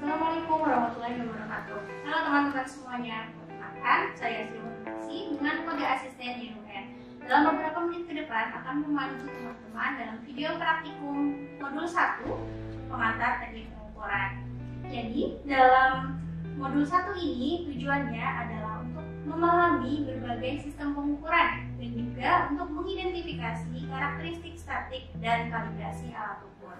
Assalamualaikum warahmatullahi wabarakatuh. Halo teman-teman semuanya, perkenalkan saya Sri dengan kode asisten YUN. Dalam beberapa menit ke depan akan memandu teman-teman dalam video praktikum modul 1 pengantar teknik pengukuran. Jadi dalam modul 1 ini tujuannya adalah untuk memahami berbagai sistem pengukuran dan juga untuk mengidentifikasi karakteristik statik dan kalibrasi alat ukur.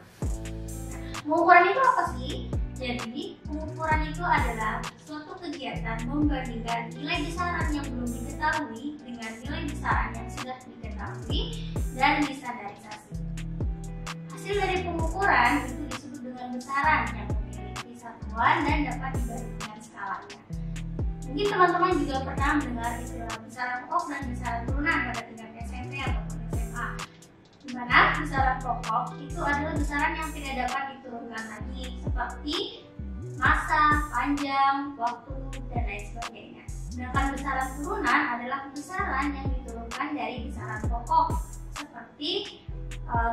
Pengukuran itu apa sih? Jadi, pengukuran itu adalah suatu kegiatan membandingkan nilai besaran yang belum diketahui dengan nilai besaran yang sudah diketahui dan distandarisasi. Hasil dari pengukuran itu disebut dengan besaran yang memiliki satuan dan dapat dibagi dengan skalanya. Mungkin teman-teman juga pernah mendengar istilah besaran pokok dan besaran turunan pada tingkat SMP ataupun SMA. Di mana besaran pokok itu adalah besaran yang tidak dapat diturunkan lagi, seperti massa, panjang, waktu, dan lain sebagainya. Sedangkan besaran turunan adalah besaran yang diturunkan dari besaran pokok, seperti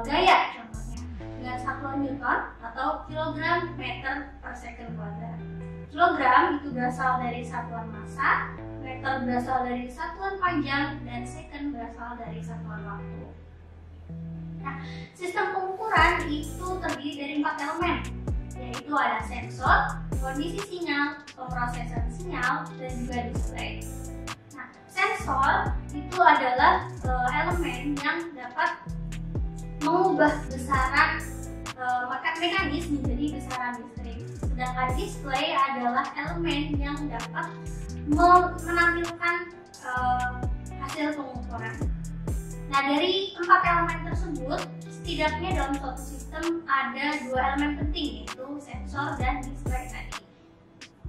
gaya contohnya, dengan satuan Newton atau kilogram meter per second kuadrat. Kilogram itu berasal dari satuan massa, meter berasal dari satuan panjang, dan second berasal dari satuan waktu. Nah, sistem pengukuran itu terdiri dari 4 elemen, yaitu ada sensor, kondisi sinyal, pemrosesan sinyal, dan juga display. Nah, sensor itu adalah elemen yang dapat mengubah besaran mekanis menjadi besaran listrik. Sedangkan display adalah elemen yang dapat menampilkan hasil pengukuran. Nah, dari 4 elemen tersebut, setidaknya dalam suatu sistem ada 2 elemen penting, yaitu sensor dan display tadi.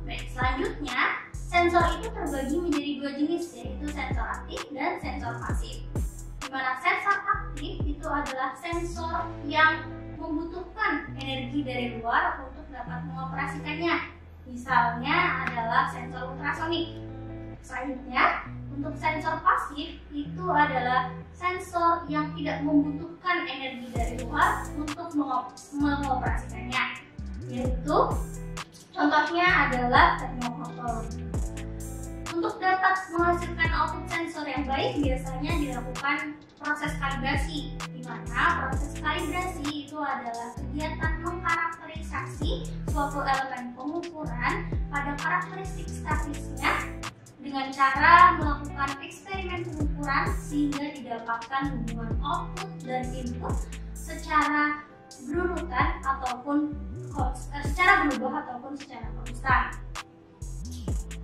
Baik, selanjutnya, sensor itu terbagi menjadi 2 jenis, yaitu sensor aktif dan sensor pasif. Di mana sensor aktif itu adalah sensor yang membutuhkan energi dari luar untuk dapat mengoperasikannya. Misalnya adalah sensor ultrasonik. Selanjutnya, untuk sensor pasif itu adalah sensor yang tidak membutuhkan energi dari luar untuk mengoperasikannya, yaitu contohnya adalah termokotor. Untuk dapat menghasilkan output sensor yang baik biasanya dilakukan proses kalibrasi, di mana proses kalibrasi itu adalah kegiatan mengkarakterisasi suatu elemen pengukuran pada karakteristik statisnya dengan cara melakukan eksperimen pengukuran sehingga didapatkan hubungan output dan input secara berurutan ataupun secara berubah ataupun secara konstan.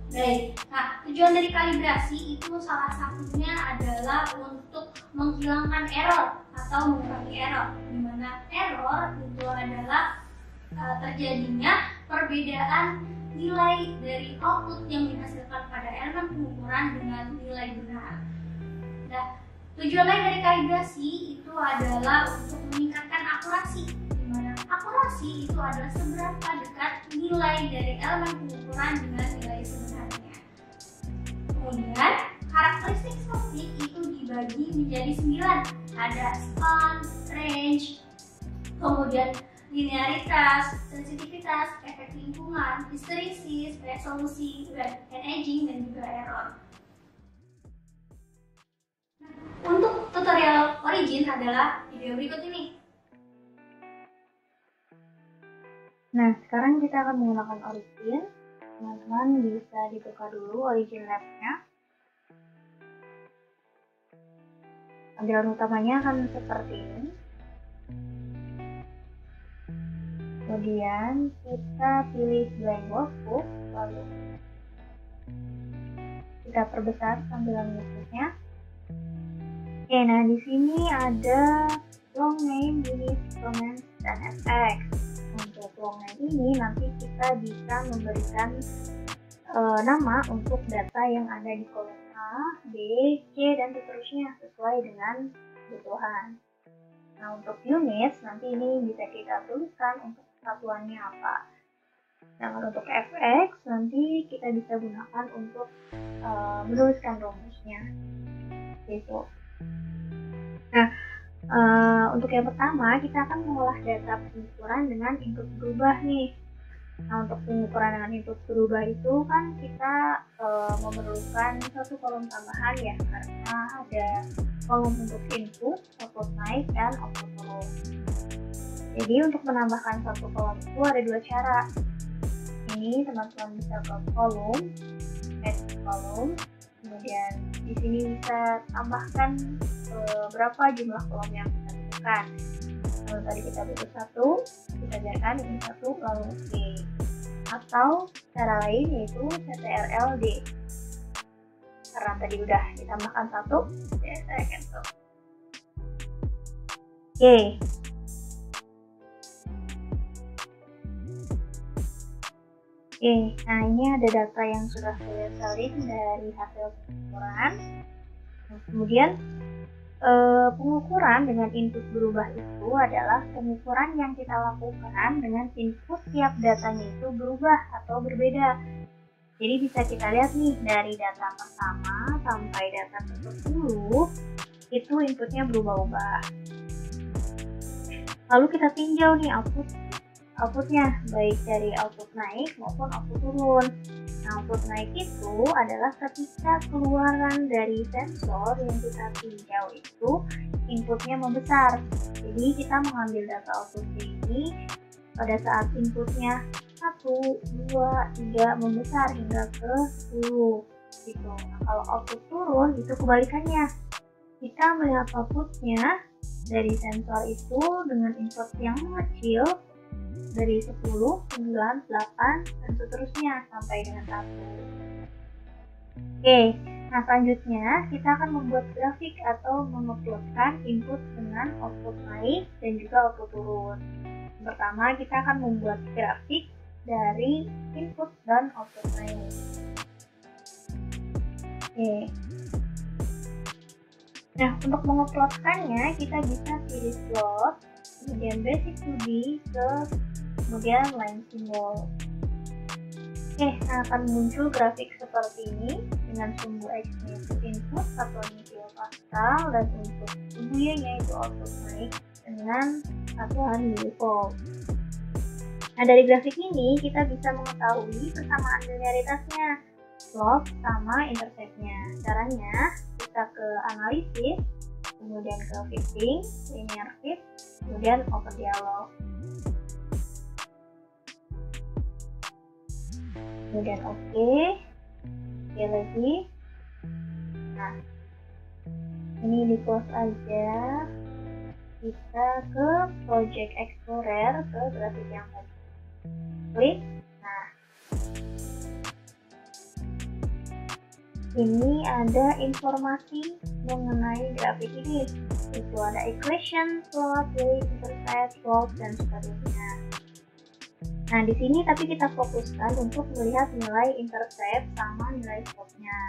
Baik, nah tujuan dari kalibrasi itu salah satunya adalah untuk menghilangkan error atau mengurangi error, di mana error itu adalah terjadinya perbedaan nilai dari output yang dihasilkan pada elemen pengukuran dengan nilai benar. Nah, tujuan lain dari kalibrasi itu adalah untuk meningkatkan akurasi, di mana akurasi itu adalah seberapa dekat nilai dari elemen pengukuran dengan nilai sebenarnya. Kemudian, karakteristik statik itu dibagi menjadi 9. Ada span, range, kemudian linearitas, sensitivitas, efek lingkungan, histeresis, resolusi, and aging, dan juga error. Untuk tutorial origin adalah video berikut ini. Nah, sekarang kita akan menggunakan origin. Teman-teman bisa dibuka dulu origin labnya. Tampilan utamanya akan seperti ini. Kemudian kita pilih blind workbook, lalu kita perbesar tampilan berikutnya. Oke, nah di sini ada long name, unit, comments, dan fx. Untuk long name ini nanti kita bisa memberikan nama untuk data yang ada di kolom A, B, C, dan seterusnya sesuai dengan kebutuhan. Nah, untuk units nanti ini bisa kita tuliskan untuk satuannya apa. Sedangkan untuk fx nanti kita bisa gunakan untuk menuliskan rumusnya gitu. Nah, untuk yang pertama kita akan mengolah data pengukuran dengan input berubah nih. Nah, untuk pengukuran dengan input berubah itu kan kita memerlukan satu kolom tambahan ya, karena ada kolom untuk input, output naik, dan output turun. Jadi untuk menambahkan satu kolom itu ada dua cara. Ini teman-teman bisa ke kolom, add kolom, kemudian di sini bisa tambahkan berapa jumlah kolom yang kita butuhkan. Kalau tadi kita butuh satu, kita biarkan ini satu lalu oke. Atau cara lain yaitu CTRL-D. Karena tadi udah ditambahkan satu, ya saya cancel. Oke. Oke, nah ini ada data yang sudah saya salin dari hasil pengukuran. Nah, kemudian pengukuran dengan input berubah itu adalah pengukuran yang kita lakukan dengan input tiap datanya itu berubah atau berbeda. Jadi bisa kita lihat nih dari data pertama sampai data ke-10 itu inputnya berubah-ubah. Lalu kita tinjau nih outputnya, baik dari output naik maupun output turun. Nah, output naik itu adalah ketika keluaran dari sensor yang kita tinjau itu inputnya membesar. Jadi kita mengambil data output ini pada saat inputnya 1, 2, 3 membesar hingga ke 10 gitu. Nah, kalau output turun itu kebalikannya. Kita melihat outputnya dari sensor itu dengan input yang kecil dari 10, 9, 8, dan seterusnya sampai dengan 1. Oke, nah selanjutnya kita akan membuat grafik atau menguploadkan input dengan output naik dan juga output turun. Pertama kita akan membuat grafik dari input dan output naik. Oke. Nah, untuk menguploadkannya kita bisa pilih slot, kemudian basic 2D kemudian line symbol. Oke, nah akan muncul grafik seperti ini dengan sumbu X-nya itu input, satuannya kilopascal, dan untuk sumbu Y-nya itu output naik dengan satuan milivolt. Nah, dari grafik ini kita bisa mengetahui persamaan linearitasnya, slope sama intercept-nya. Caranya kita ke analisis, kemudian ke fitting, linear fit, kemudian open dialog. Kemudian oke lagi. Nah, ini di close aja. Kita ke project explorer, ke grafik yang tadi. Klik. Nah, ini ada informasi mengenai grafik ini. Itu ada equation, plot, weight, intercept, slope, dan seterusnya. Nah, di sini tapi kita fokuskan untuk melihat nilai intercept sama nilai slope-nya.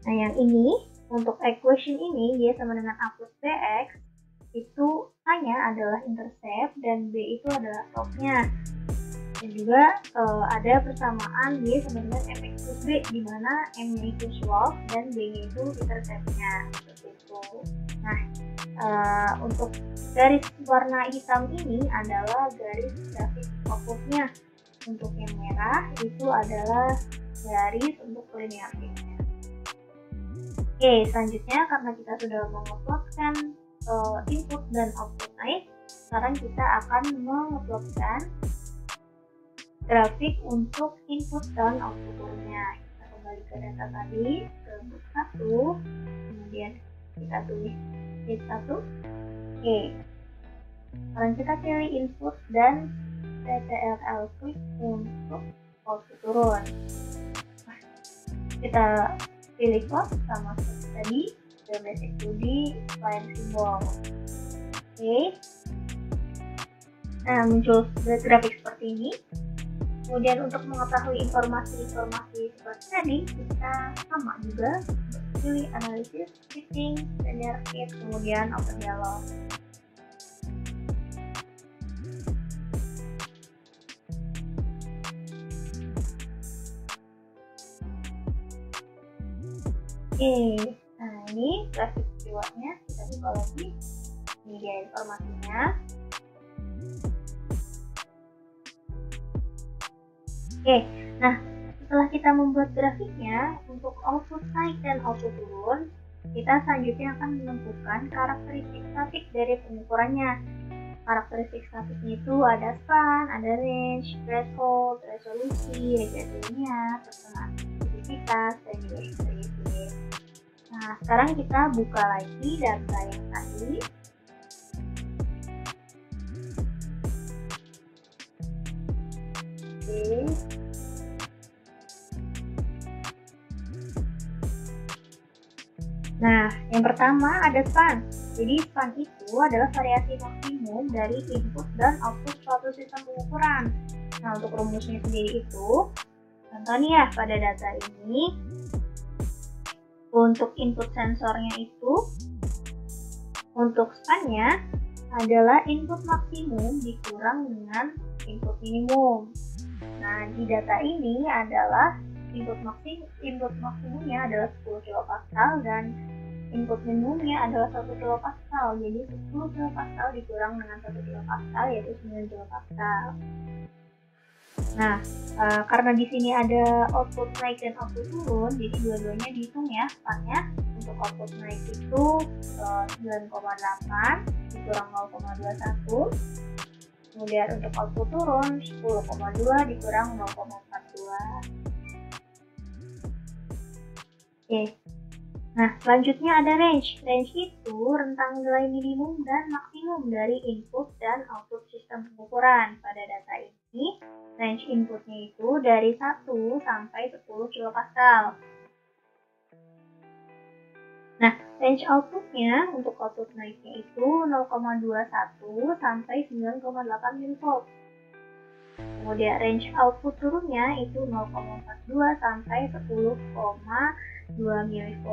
Nah, yang ini untuk equation ini Y sama dengan A plus BX itu A-nya adalah intercept dan B itu adalah slope-nya. Dan juga ada persamaan Y sama dengan Mx plus B, di mana M-nya itu slope dan B-nya itu intercept-nya. Seperti itu. Nah, untuk garis warna hitam ini adalah garis grafik output-nya. Untuk yang merah itu adalah garis untuk linear fit-nya. Oke, selanjutnya karena kita sudah menguploadkan input dan output naik, sekarang kita akan menguploadkan grafik untuk input dan output turunnya. Kita kembali ke data tadi, ke book 1, kemudian kita tulis sheet 1. Oke, sekarang kita pilih input dan CTRL klik untuk output turun. Nah, kita pilih close sama seperti tadi, ke basic 2D, line symbol. Oke. Nah, muncul grafik seperti ini. Kemudian untuk mengetahui informasi-informasi seperti tadi, kita sama juga pilih analisis, fitting, linear fit, kemudian open dialog. Oke, nah ini grafik keywordnya kita buka lagi. Ini dia informasinya. Oke, nah setelah kita membuat grafiknya, untuk output naik dan output turun, kita selanjutnya akan menentukan karakteristik statik dari pengukurannya. Karakteristik statiknya itu ada span, ada range, threshold, resolusi, regresi linear, persamaan sensitivitas, dan juga history. Nah, sekarang kita buka lagi data yang tadi. Oke. Nah, yang pertama ada span. Jadi span itu adalah variasi maksimum dari input dan output suatu sistem pengukuran. Nah, untuk rumusnya sendiri itu, contoh nih ya, pada data ini, untuk input sensornya itu, untuk spannya adalah input maksimum dikurang dengan input minimum. Nah, di data ini adalah input maksimumnya adalah 10 kilopascal dan input minimumnya adalah 1 kilopascal. Jadi 10 kilopascal dikurang dengan 1 kilopascal yaitu 9 kilopascal. Nah, karena di sini ada output naik dan output turun, jadi dua-duanya dihitung ya spannya. Untuk output naik itu 9,8 dikurang 0,21. Kemudian untuk output turun 10,2 dikurang 0,42. Oke. Nah, selanjutnya ada range. Range itu rentang nilai minimum dan maksimum dari input dan output sistem pengukuran. Pada data ini, range inputnya itu dari 1 sampai 10 kilopascal. Nah, range outputnya untuk output naiknya itu 0,21 sampai 9,8 mV. Kemudian range output turunnya itu 0,42 sampai 10,2 mV.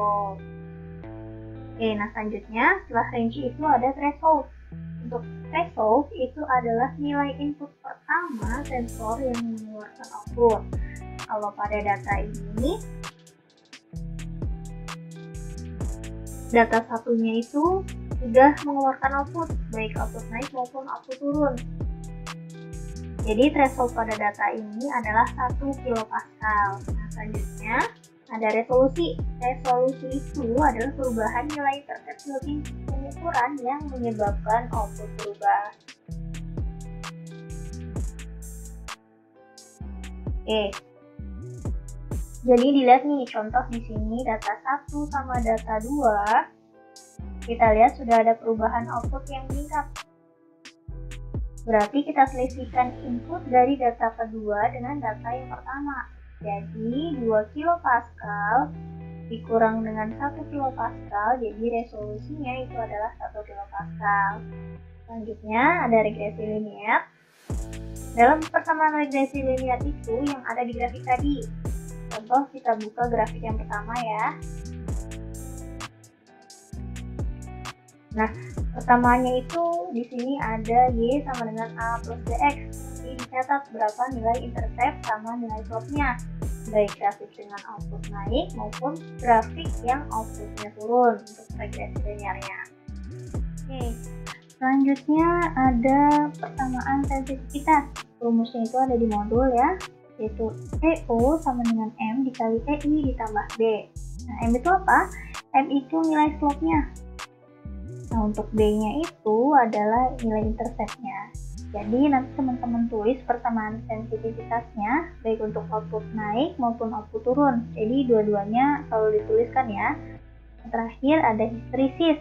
Oke, nah selanjutnya setelah range itu ada threshold. Untuk threshold itu adalah nilai input pertama sensor yang mengeluarkan output. Kalau pada data ini, data satunya itu sudah mengeluarkan output, baik output naik maupun output turun. Jadi threshold pada data ini adalah 1 kilopascal. Nah, selanjutnya ada resolusi. Resolusi itu adalah perubahan nilai intercept pengukuran yang menyebabkan output berubah. Oke. Jadi dilihat nih contoh di sini data 1 sama data 2. Kita lihat sudah ada perubahan output yang meningkat. Berarti kita selisihkan input dari data kedua dengan data yang pertama. Jadi 2 kilopascal dikurang dengan 1 kilopascal, jadi resolusinya itu adalah 1 kilopascal. Selanjutnya ada regresi linear. Dalam persamaan regresi linear itu yang ada di grafik tadi. Contoh kita buka grafik yang pertama ya. Nah, persamaannya itu di sini ada Y sama dengan A plus DX. Jadi dicatat berapa nilai intercept sama nilai slope-nya. Baik grafik dengan output naik maupun grafik yang outputnya turun untuk regresi linearnya. Oke, selanjutnya ada persamaan sensitivitas. Rumusnya itu ada di modul ya, yaitu EO sama dengan M dikali EI ditambah B. Nah, M itu apa? M itu nilai slope-nya. Nah, untuk B-nya itu adalah nilai intercept-nya. Jadi nanti teman-teman tulis persamaan sensitivitasnya baik untuk output naik maupun output turun. Jadi dua-duanya selalu dituliskan ya. Terakhir ada histeresis.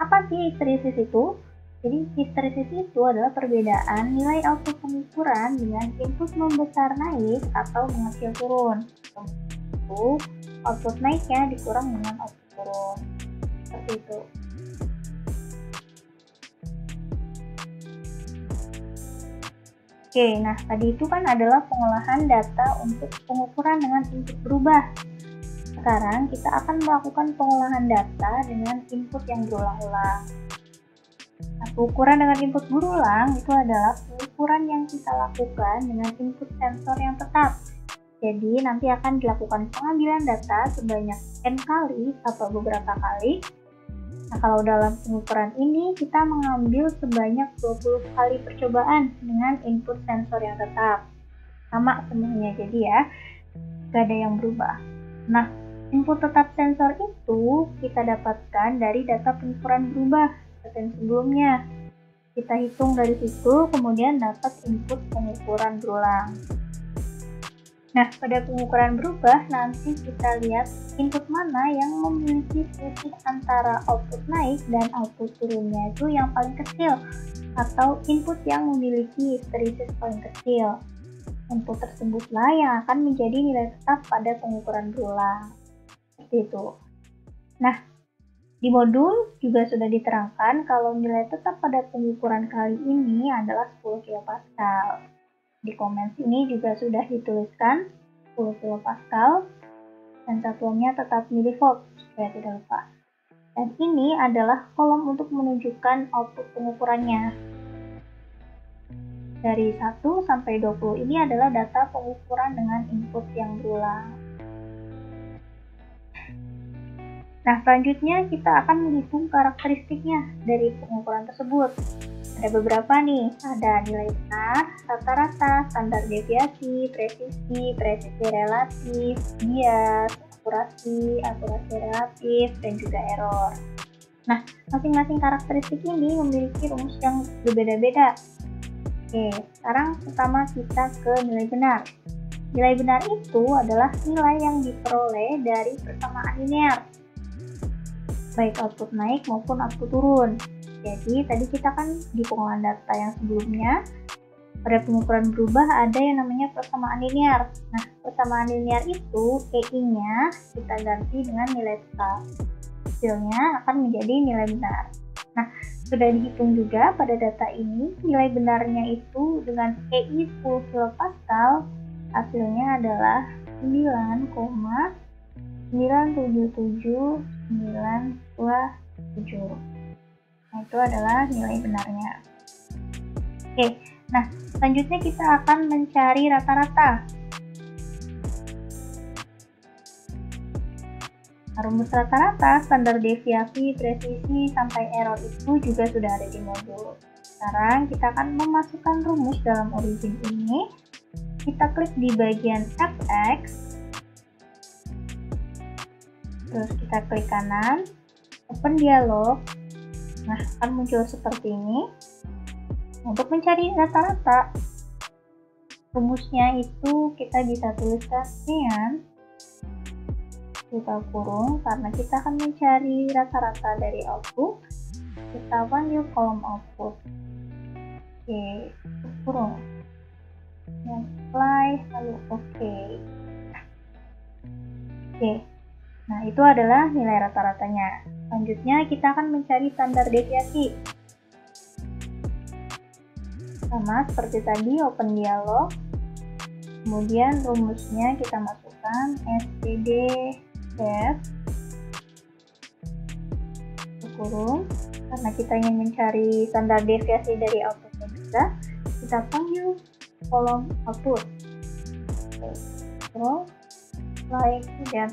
Apa sih histeresis itu? Jadi histeresis itu adalah perbedaan nilai output pengukuran dengan input membesar naik atau mengecil turun. Itu output naiknya dikurang dengan output turun. Seperti itu. Oke, nah tadi itu kan adalah pengolahan data untuk pengukuran dengan input berubah. Sekarang kita akan melakukan pengolahan data dengan input yang berulang-ulang. Nah, pengukuran dengan input berulang itu adalah pengukuran yang kita lakukan dengan input sensor yang tetap. Jadi nanti akan dilakukan pengambilan data sebanyak n kali atau beberapa kali. Nah, kalau dalam pengukuran ini kita mengambil sebanyak 20 kali percobaan dengan input sensor yang tetap. sama semuanya, jadi ya gak ada yang berubah. Nah, input tetap sensor itu kita dapatkan dari data pengukuran berubah seperti yang sebelumnya. Kita hitung dari situ, kemudian dapat input pengukuran berulang. Nah, pada pengukuran berubah nanti kita lihat input mana yang memiliki selisih antara output naik dan output turunnya itu yang paling kecil, atau input yang memiliki histeresis paling kecil. Input tersebutlah yang akan menjadi nilai tetap pada pengukuran berulang. Seperti itu. Nah, di modul juga sudah diterangkan kalau nilai tetap pada pengukuran kali ini adalah 10 kPa. Di komen ini juga sudah dituliskan 10 kPa dan satuannya tetap milivolt supaya tidak lupa. Dan ini adalah kolom untuk menunjukkan output pengukurannya. Dari 1 sampai 20 ini adalah data pengukuran dengan input yang berulang. Nah, selanjutnya kita akan menghitung karakteristiknya dari pengukuran tersebut. Ada beberapa nih, ada nilai benar, rata-rata, standar deviasi, presisi relatif, bias, akurasi relatif, dan juga error. Nah, masing-masing karakteristik ini memiliki rumus yang berbeda-beda. Oke, sekarang pertama kita ke nilai benar. Nilai benar itu adalah nilai yang diperoleh dari persamaan linear, baik output naik maupun output turun. Jadi tadi kita kan di pengolahan data yang sebelumnya, pada pengukuran berubah ada yang namanya persamaan linear. Nah, persamaan linear itu EI-nya kita ganti dengan nilai tetap. Hasilnya akan menjadi nilai benar. Nah, sudah dihitung juga pada data ini, nilai benarnya itu dengan EI 10 kPa, hasilnya adalah 9,977,927. Nah, itu adalah nilai benarnya. Oke, nah selanjutnya kita akan mencari rata-rata. Rumus rata-rata, standar deviasi, presisi, sampai error itu juga sudah ada di modul. Sekarang kita akan memasukkan rumus dalam origin ini. Kita klik di bagian fx, terus kita klik kanan, open dialog. Nah, akan muncul seperti ini. Untuk mencari rata-rata, rumusnya itu kita bisa tuliskan dengan buka kurung, karena kita akan mencari rata-rata dari output, kita panggil kolom output. Oke, kurung, apply, lalu oke. Nah itu adalah nilai rata-ratanya. Selanjutnya kita akan mencari standar deviasi. Sama seperti tadi, open dialog, kemudian rumusnya kita masukkan std def kurung, karena kita ingin mencari standar deviasi dari outputnya juga, kita panggil kolom output. Terus like dan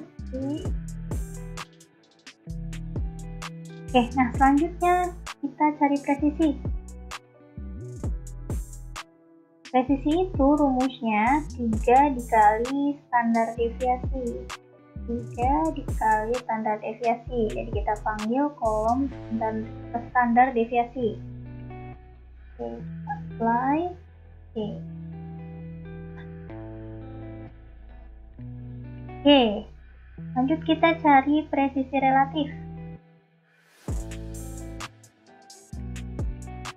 nah selanjutnya kita cari presisi. Presisi itu rumusnya 3 dikali standar deviasi. 3 dikali standar deviasi. Jadi kita panggil kolom dan standar deviasi. Apply. Lanjut kita cari presisi relatif.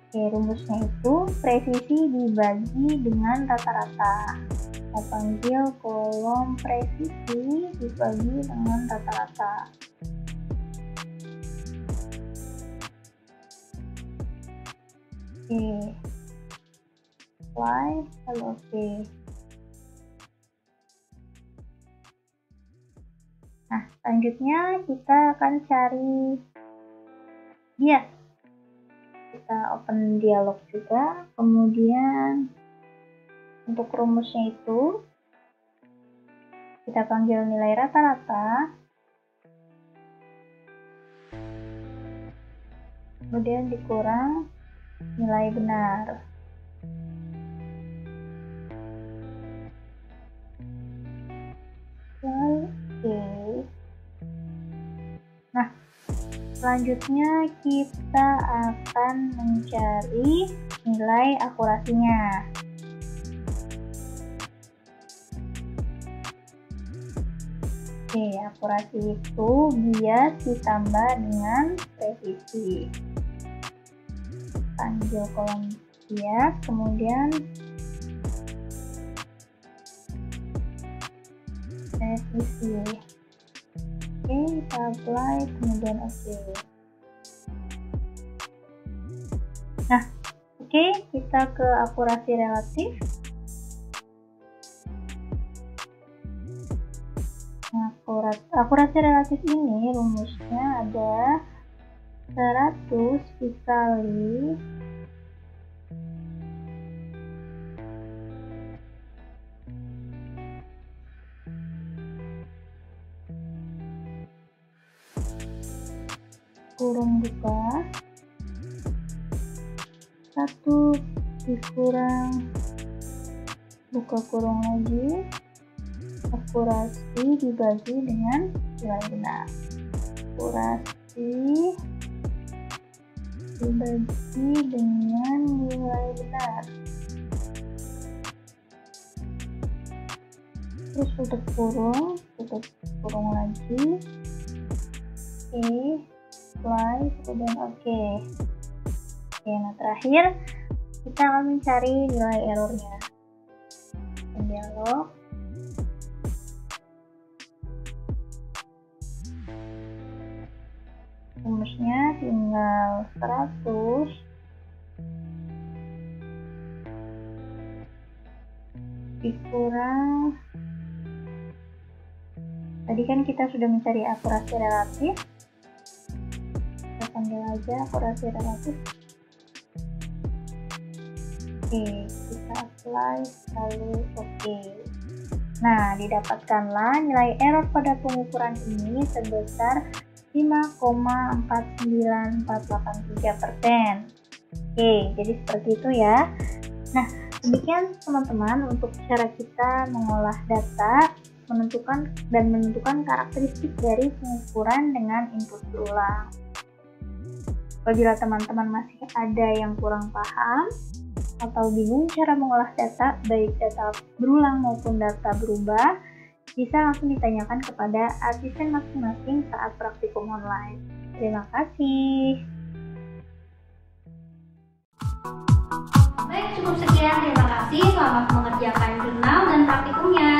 Rumusnya itu presisi dibagi dengan rata-rata. Kita panggil kolom presisi dibagi dengan rata-rata. Apply, lalu oke. Nah, selanjutnya kita akan cari bias. Kita open dialog juga, kemudian untuk rumusnya itu kita panggil nilai rata-rata, kemudian dikurang nilai benar. Oke. Nah, selanjutnya kita akan mencari nilai akurasinya. Oke, akurasi itu bias ditambah dengan presisi. Panggil kolom bias, kemudian presisi. Oke, kita apply, kemudian oke. Nah, oke, kita ke akurasi relatif. Nah, akurasi relatif ini rumusnya ada 100 dikali kurung buka 1 dikurang buka kurung lagi akurasi dibagi dengan nilai benar. Akurasi dibagi dengan nilai benar. Terus tutup kurung lagi. Oke, apply, kemudian oke. Oke, nah terakhir kita akan mencari nilai errornya. Dialog. Rumusnya tinggal 100 dikurang, tadi kan kita sudah mencari akurasi relatif, kita panggil aja akurasi relatif. Oke, kita apply lalu oke. Nah, didapatkanlah nilai error pada pengukuran ini sebesar 5,49483%. Oke, jadi seperti itu ya. Nah, demikian teman-teman untuk cara kita mengolah data, menentukan karakteristik dari pengukuran dengan input berulang. Apabila teman-teman masih ada yang kurang paham atau bingung cara mengolah data, baik data berulang maupun data berubah, bisa langsung ditanyakan kepada asisten masing-masing saat praktikum online. Terima kasih. Baik, cukup sekian. Terima kasih. Selamat mengerjakan jurnal dan praktikumnya.